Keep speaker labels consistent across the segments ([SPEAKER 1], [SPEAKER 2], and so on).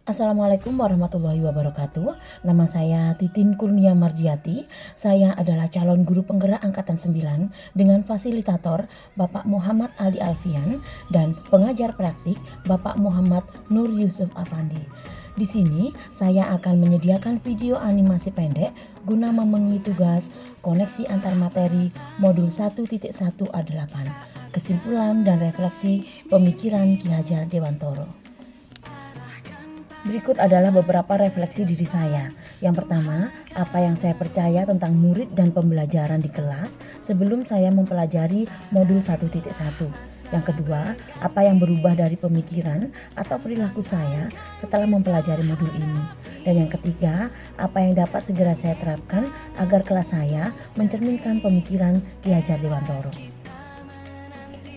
[SPEAKER 1] Assalamualaikum warahmatullahi wabarakatuh. Nama saya Titin Kurnia Mardiati. Saya adalah calon guru penggerak angkatan 9 dengan fasilitator Bapak Muhammad Ali Alfian dan pengajar praktik Bapak Muhammad Nur Yusuf Afandi. Di sini saya akan menyediakan video animasi pendek guna memenuhi tugas koneksi antar materi modul 1.1 A8. Kesimpulan dan refleksi pemikiran Ki Hajar Dewantoro. Berikut adalah beberapa refleksi diri saya. Yang pertama, apa yang saya percaya tentang murid dan pembelajaran di kelas sebelum saya mempelajari modul 1.1. Yang kedua, apa yang berubah dari pemikiran atau perilaku saya setelah mempelajari modul ini. Dan yang ketiga, apa yang dapat segera saya terapkan agar kelas saya mencerminkan pemikiran Ki Hajar Dewantoro.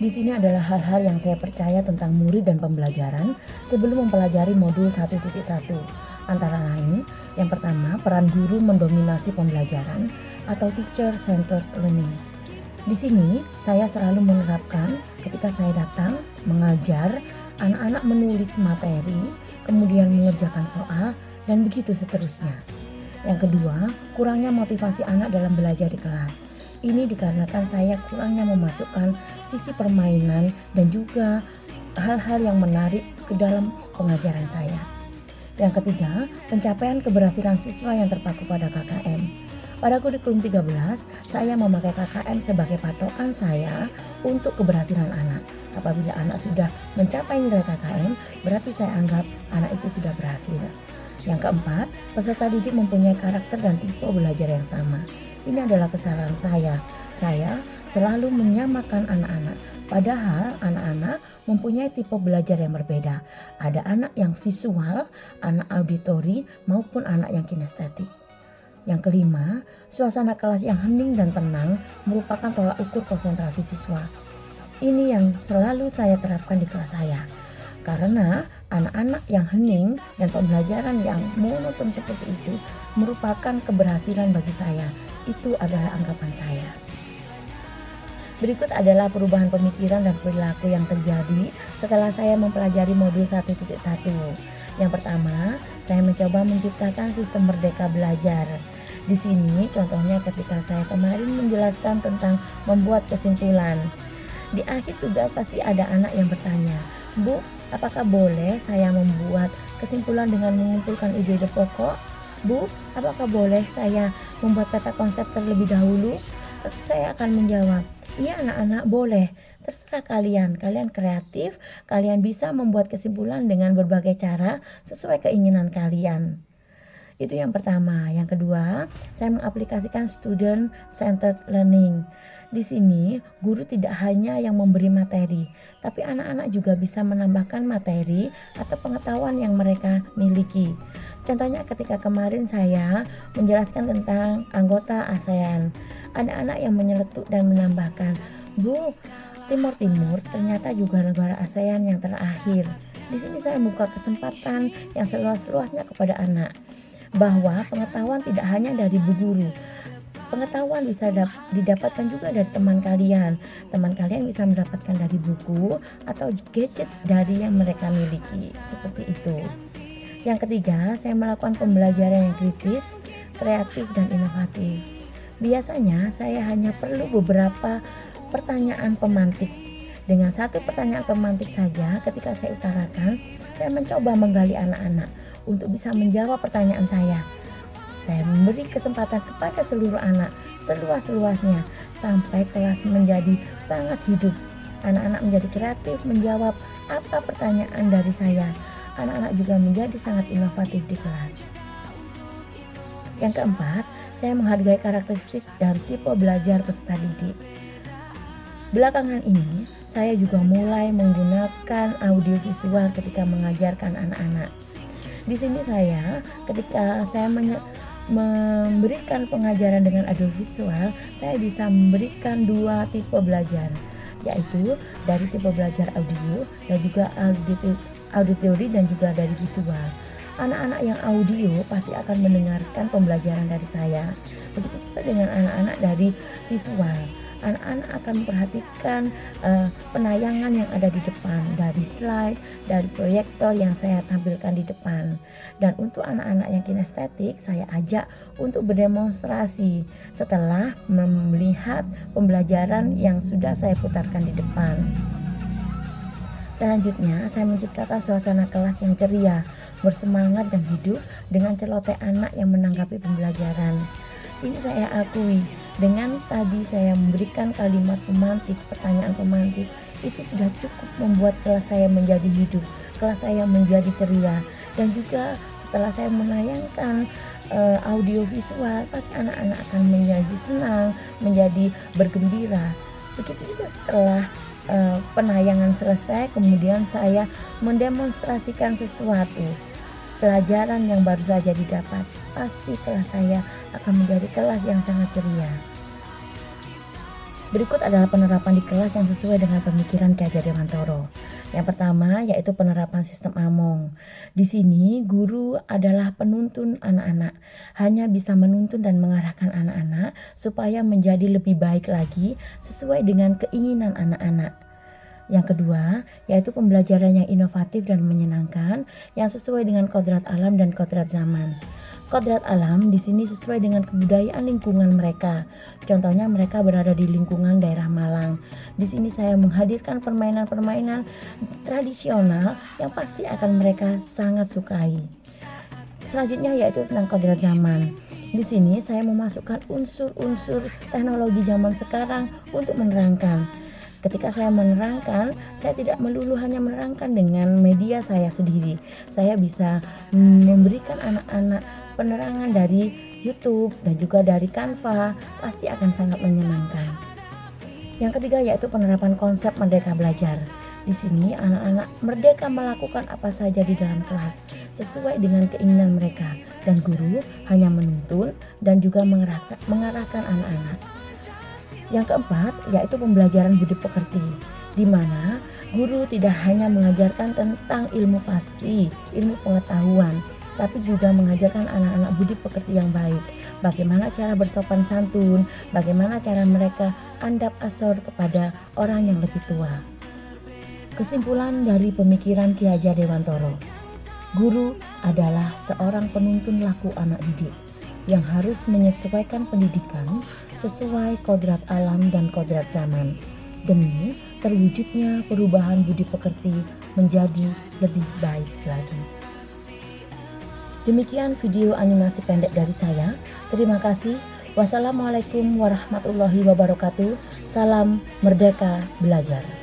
[SPEAKER 1] Di sini adalah hal-hal yang saya percaya tentang murid dan pembelajaran sebelum mempelajari modul 1.1. Antara lain, yang pertama, peran guru mendominasi pembelajaran atau teacher-centered learning. Di sini, saya selalu menerapkan ketika saya datang mengajar, anak-anak menulis materi, kemudian mengerjakan soal, dan begitu seterusnya. Yang kedua, kurangnya motivasi anak dalam belajar di kelas. Ini dikarenakan saya kurangnya memasukkan sisi permainan dan juga hal-hal yang menarik ke dalam pengajaran saya. Yang ketiga, pencapaian keberhasilan siswa yang terpaku pada KKM. Pada kurikulum 13, saya memakai KKM sebagai patokan saya untuk keberhasilan anak. Apabila anak sudah mencapai nilai KKM, berarti saya anggap anak itu sudah berhasil. Yang keempat, peserta didik mempunyai karakter dan tipe belajar yang sama. Ini adalah kesalahan saya. Saya selalu menyamakan anak-anak. Padahal anak-anak mempunyai tipe belajar yang berbeda. Ada anak yang visual, anak auditori, maupun anak yang kinestetik. Yang kelima, suasana kelas yang hening dan tenang merupakan tolak ukur konsentrasi siswa. Ini yang selalu saya terapkan di kelas saya. Karena anak-anak yang hening dan pembelajaran yang monoton seperti itu merupakan keberhasilan bagi saya. Itu adalah anggapan saya. Berikut adalah perubahan pemikiran dan perilaku yang terjadi setelah saya mempelajari modul 1.1. Yang pertama, saya mencoba menciptakan sistem merdeka belajar. Di sini contohnya ketika saya kemarin menjelaskan tentang membuat kesimpulan. Di akhir tugas pasti ada anak yang bertanya, "Bu, apakah boleh saya membuat kesimpulan dengan mengumpulkan ide-ide pokok? Bu, apakah boleh saya membuat peta konsep terlebih dahulu?" Saya akan menjawab, "Iya anak-anak, boleh. Terserah kalian. Kalian kreatif, kalian bisa membuat kesimpulan dengan berbagai cara sesuai keinginan kalian." Itu yang pertama. Yang kedua, saya mengaplikasikan student centered learning. Di sini, guru tidak hanya yang memberi materi, tapi anak-anak juga bisa menambahkan materi atau pengetahuan yang mereka miliki. Contohnya ketika kemarin saya menjelaskan tentang anggota ASEAN. Ada anak yang menyeletuk dan menambahkan, "Bu, Timur Timur ternyata juga negara ASEAN yang terakhir." Di sini saya membuka kesempatan yang seluas-luasnya kepada anak, bahwa pengetahuan tidak hanya dari bu guru. Pengetahuan bisa didapatkan juga dari teman kalian. Teman kalian bisa mendapatkan dari buku atau gadget dari yang mereka miliki. Seperti itu. Yang ketiga, saya melakukan pembelajaran yang kritis, kreatif, dan inovatif. Biasanya saya hanya perlu beberapa pertanyaan pemantik. Dengan satu pertanyaan pemantik saja ketika saya utarakan, saya mencoba menggali anak-anak untuk bisa menjawab pertanyaan saya. Saya memberi kesempatan kepada seluruh anak seluas-luasnya sampai kelas menjadi sangat hidup. Anak-anak menjadi kreatif menjawab apa pertanyaan dari saya. Anak-anak juga menjadi sangat inovatif di kelas. Yang keempat, saya menghargai karakteristik dan tipe belajar peserta didik. Belakangan ini, saya juga mulai menggunakan audiovisual ketika mengajarkan anak-anak. Di sini saya, ketika saya memberikan pengajaran dengan audiovisual, saya bisa memberikan dua tipe belajar, yaitu dari tipe belajar audio dan juga auditori dan juga dari visual. Anak-anak yang audio pasti akan mendengarkan pembelajaran dari saya. Begitu juga dengan anak-anak dari visual. anak-anak akan memperhatikan penayangan yang ada di depan, dari slide, dari proyektor yang saya tampilkan di depan. Dan untuk anak-anak yang kinestetik, saya ajak untuk berdemonstrasi setelah melihat pembelajaran yang sudah saya putarkan di depan. Selanjutnya, saya menciptakan suasana kelas yang ceria, bersemangat dan hidup dengan celoteh anak yang menanggapi pembelajaran. Ini saya akui, dengan tadi saya memberikan kalimat pemantik, pertanyaan pemantik, itu sudah cukup membuat kelas saya menjadi hidup, kelas saya menjadi ceria. Dan juga setelah saya menayangkan audio visual, pasti anak-anak akan menjadi senang, menjadi bergembira. Begitu juga setelah penayangan selesai, kemudian saya mendemonstrasikan sesuatu pelajaran yang baru saja didapat. Pasti kelas saya akan menjadi kelas yang sangat ceria. Berikut adalah penerapan di kelas yang sesuai dengan pemikiran Ki Hajar Dewantoro. Yang pertama yaitu penerapan sistem Among. Di sini guru adalah penuntun anak-anak, hanya bisa menuntun dan mengarahkan anak-anak supaya menjadi lebih baik lagi sesuai dengan keinginan anak-anak. Yang kedua yaitu pembelajaran yang inovatif dan menyenangkan yang sesuai dengan kodrat alam dan kodrat zaman. Kodrat alam di sini sesuai dengan kebudayaan lingkungan mereka. Contohnya mereka berada di lingkungan daerah Malang. Di sini saya menghadirkan permainan-permainan tradisional yang pasti akan mereka sangat sukai. Selanjutnya yaitu tentang kodrat zaman. Di sini saya memasukkan unsur-unsur teknologi zaman sekarang untuk menerangkan. Ketika saya menerangkan, saya tidak melulu hanya menerangkan dengan media saya sendiri. Saya bisa memberikan anak-anak penerangan dari YouTube dan juga dari Canva, pasti akan sangat menyenangkan. Yang ketiga yaitu penerapan konsep merdeka belajar. Di sini anak-anak merdeka melakukan apa saja di dalam kelas sesuai dengan keinginan mereka, dan guru hanya menuntun dan juga mengarahkan anak-anak. Yang keempat yaitu pembelajaran budi pekerti, di mana guru tidak hanya mengajarkan tentang ilmu pasti, ilmu pengetahuan, tapi juga mengajarkan anak-anak budi pekerti yang baik. Bagaimana cara bersopan santun, bagaimana cara mereka andap asor kepada orang yang lebih tua. Kesimpulan dari pemikiran Ki Hajar Dewantoro, guru adalah seorang penuntun laku anak didik yang harus menyesuaikan pendidikan sesuai kodrat alam dan kodrat zaman demi terwujudnya perubahan budi pekerti menjadi lebih baik lagi. Demikian video animasi pendek dari saya. Terima kasih. Wassalamualaikum warahmatullahi wabarakatuh. Salam Merdeka Belajar.